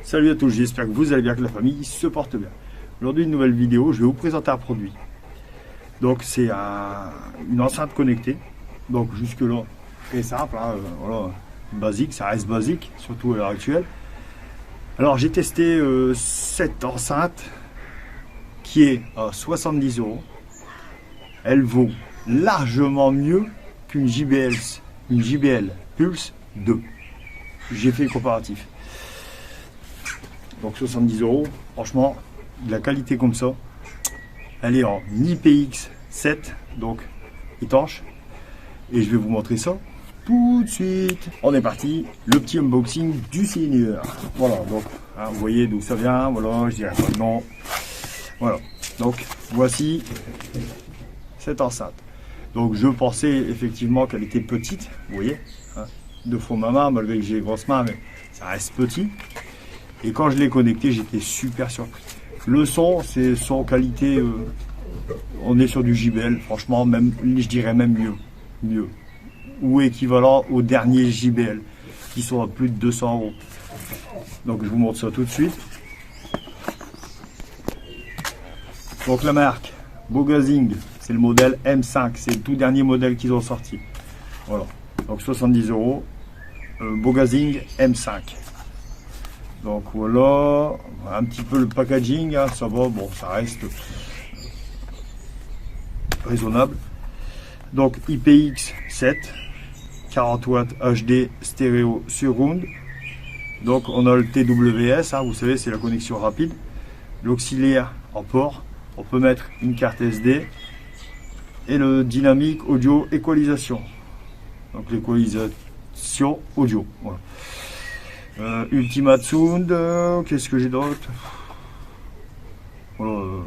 Salut à tous, j'espère que vous allez bien, que la famille se porte bien. Aujourd'hui, une nouvelle vidéo, je vais vous présenter un produit. Donc c'est une enceinte connectée. Donc jusque là, très simple, hein, voilà, basique, ça reste basique, surtout à l'heure actuelle. Alors j'ai testé cette enceinte qui est à 70 €. Elle vaut largement mieux qu'une JBL Pulse 2. J'ai fait le comparatif. Donc 70 €, franchement, de la qualité comme ça. Elle est en IPX7, donc étanche. Et je vais vous montrer ça tout de suite. On est parti, le petit unboxing du Seigneur. Voilà, donc hein, vous voyez d'où ça vient, voilà, je dirais pas le nom. Voilà, donc voici cette enceinte. Donc je pensais effectivement qu'elle était petite, vous voyez, hein, de fond ma main, malgré que j'ai grosse main, mais ça reste petit. Et quand je l'ai connecté, j'étais super surpris. Le son, c'est son qualité, on est sur du JBL, franchement, même, je dirais même mieux. Ou équivalent aux derniers JBL, qui sont à plus de 200 €. Donc je vous montre ça tout de suite. Donc la marque, Bogazing, c'est le modèle M5, c'est le tout dernier modèle qu'ils ont sorti. Voilà, donc 70 €, Bogazing M5. Donc voilà, un petit peu le packaging, hein, ça va, bon, ça reste raisonnable. Donc IPX7, 40 watts HD stéréo surround. Donc on a le TWS, hein, vous savez, c'est la connexion rapide. L'auxiliaire en port, on peut mettre une carte SD. Et le dynamique audio équalisation. Donc l'équalisation audio, voilà. Ultimate Sound, qu'est-ce que j'ai d'autre? Voilà,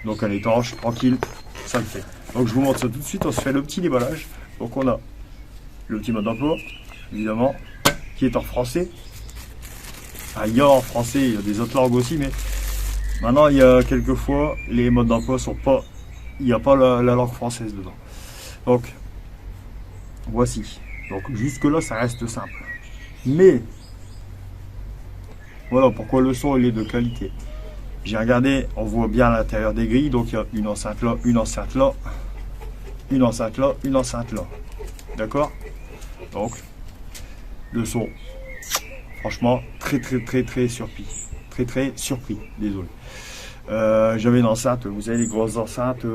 donc elle est étanche, tranquille, ça le fait. Donc je vous montre ça tout de suite, on se fait le petit déballage. Donc on a le petit mode d'emploi, évidemment, qui est en français. Ah, il y a en français, il y a des autres langues aussi, mais maintenant il y a quelquefois les modes d'emploi sont pas, il n'y a pas la langue française dedans. Donc voici. Donc jusque là ça reste simple. Mais voilà pourquoi le son il est de qualité. J'ai regardé, on voit bien à l'intérieur des grilles, donc il y a une enceinte là, une enceinte là, une enceinte là, une enceinte là. D'accord? Donc le son, franchement, très surpris. Très surpris, désolé. J'avais une enceinte, vous savez, les grosses enceintes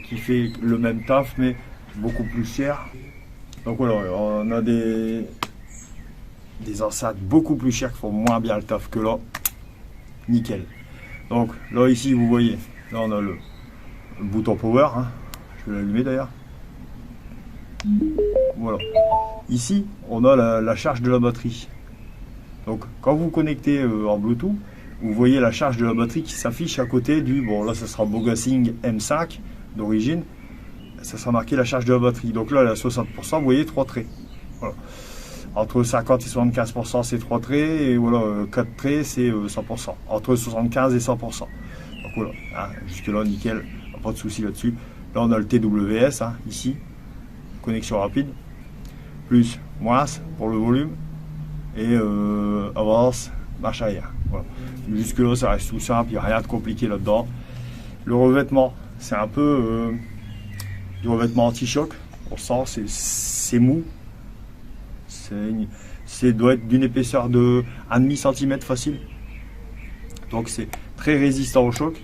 qui fait le même taf, mais beaucoup plus cher. Donc voilà, on a des enceintes beaucoup plus chères qui font moins bien le taf que là. Nickel. Donc là ici vous voyez, là on a le bouton power, hein. Je vais l'allumer d'ailleurs. Voilà. Ici on a la charge de la batterie. Donc quand vous connectez en Bluetooth, vous voyez la charge de la batterie qui s'affiche à côté du, bon là ça sera Bogazing M5 d'origine, ça sera marqué la charge de la batterie. Donc là elle est à 60%, vous voyez 3 traits. Voilà. Entre 50 et 75% c'est 3 traits, et voilà, 4 traits c'est 100%. Entre 75 et 100%. Donc voilà, hein, jusque là nickel, pas de souci là-dessus. Là on a le TWS, hein, ici, connexion rapide, plus, moins pour le volume, et avance, marche arrière. Voilà. Jusque là ça reste tout simple, il n'y a rien de compliqué là-dedans. Le revêtement, c'est un peu du revêtement anti-choc, on sent, c'est mou. C'est doit être d'une épaisseur de 1,5 cm facile. Donc c'est très résistant au choc,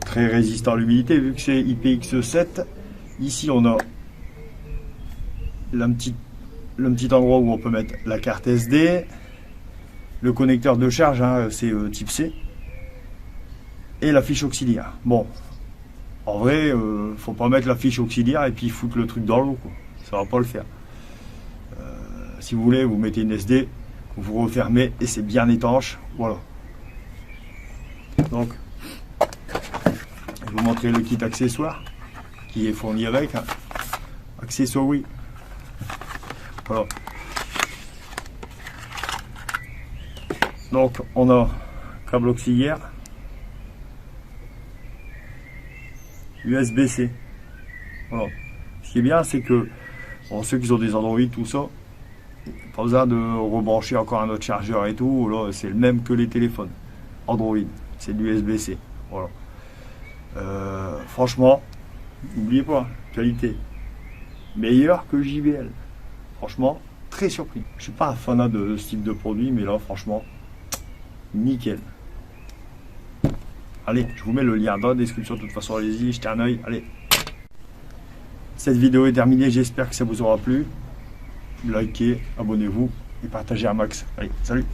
très résistant à l'humidité vu que c'est IPX7. Ici on a le petit endroit où on peut mettre la carte SD, le connecteur de charge, hein, c'est type C, et la fiche auxiliaire. Bon, en vrai, faut pas mettre la fiche auxiliaire et puis foutre le truc dans l'eau, quoi. Ça va pas le faire. Si vous voulez, vous mettez une SD, vous refermez et c'est bien étanche. Voilà. Donc, je vais vous montrer le kit accessoire qui est fourni avec. Hein. Accessoire, oui. Voilà. Donc, on a câble auxiliaire, USB-C. Voilà. Ce qui est bien, c'est que bon, ceux qui ont des Android, tout ça, Pas besoin de rebrancher encore un autre chargeur et tout. Là, c'est le même que les téléphones. Android, c'est de l'USB-C. Voilà. Franchement, n'oubliez pas, qualité meilleure que JBL. Franchement, très surpris. Je suis pas un fanat de ce type de produit, mais là, franchement, nickel. Allez, je vous mets le lien dans la description. De toute façon, allez-y, jetez un oeil. Allez. Cette vidéo est terminée. J'espère que ça vous aura plu. Likez, abonnez-vous et partagez un max. Allez, salut!